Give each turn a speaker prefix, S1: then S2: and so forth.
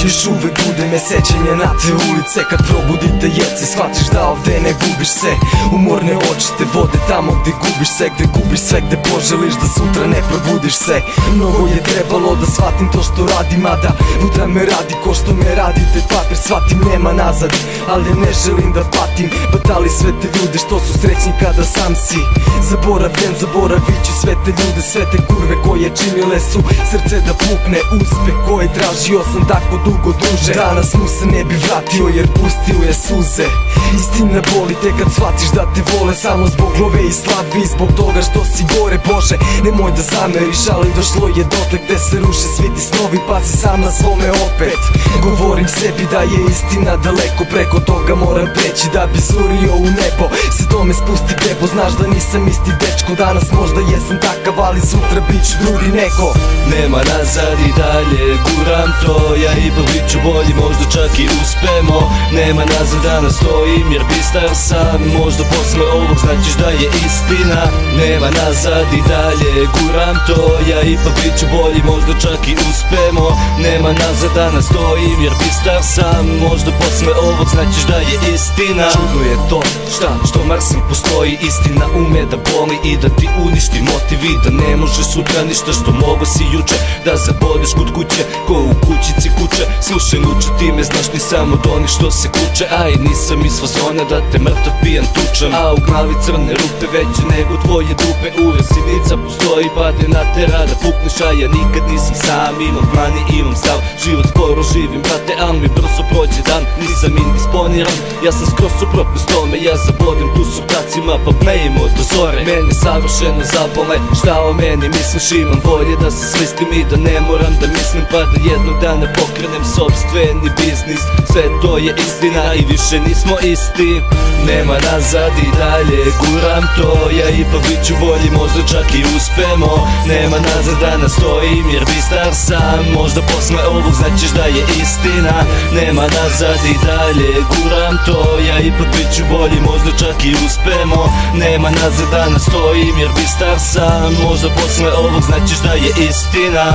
S1: Još uvek bude me sećanje na te ulice. Kad probudite jece, shvatiš da ovde ne gubiš se. Umorne oči te vode tamo gde gubiš se, gde gubiš sve, gde poželiš da sutra ne probudiš se. Mnogo je trebalo da shvatim to što radim, mada Buda me radi ko što me radite papir. Shvatim nema nazad, ali ne želim da patim. Batali sve te ljude što su srećni kada sam si zaboravljen. Zaboravit ću sve te ljude, sve te kurve koje činile su srce da pukne. Uspeh koje tražio sam tako dugo duže, danas mu se ne bi vratio jer pustio je suze. Istina boli te kad shvatiš da te vole samo zbog love i slavi, zbog toga što si gore. Bože, nemoj da zameriš, ali došlo je dotle gde se ruše svi ti snovi, pa si sam na svome opet. Govorim sebi da je istina daleko, preko toga moram preći da bi zurio u nebo. Se to me spusti debo, znaš da nisam isti dečko. Danas možda jesam takav, ali sutra bit ću drugi neko.
S2: Nema nazad i dalje guram to, ja ipak bit ću bolji, možda čak i uspemo. Nema nazad da nastojim jer bistar sam, možda posle ovog značiš da je istina. Nema nazad i dalje guram to, ja ipak bit ću bolji, možda čak i uspemo. Nema nazad da nastojim jer bistar sam, možda posle ovog značiš da je istina. Čudno je to što Marsil postoji, istina ume da boli i da ti uništi motiv i da ne može sutra ništa što mogo si juče. Da zabodeš kod kuće ko u kućici kuće, slušaj luče ti me znaš ni samo od onih što se kuće. Aj nisam iz fazona da te mrtav pijan tučem, a u glavi crne rupe veće nego tvoje dupe. Uvek sinica postoji pa te natera da pukneš, a ja nikad nisam sam. Imam plan i imam stav, život sporo živim brate, al mi brzo prođe dan. Nisam indisponiran, ja sam skroz suprotno s tome, ja zabodem tu su kacima pa plejimo do zore. Mene savršeno zabole šta o meni misliš, imam volje da se smislim i da ne moram da mislim, pa da jednog dana pokrenem sopstveni biznis. Sve to je istina i više nismo isti. Nema nazad i dalje guram to, ja ipak bit ću bolji, možda čak i uspemo. Nema nazad da nastojim jer bistar sam, možda posle ovog značiš da je istina. Nema nazad i dalje guram to, ja ipak bit ću bolji, možda čak i uspemo. Nema nazad da nastojim jer bistar sam, možda posle ovog značiš da je istina.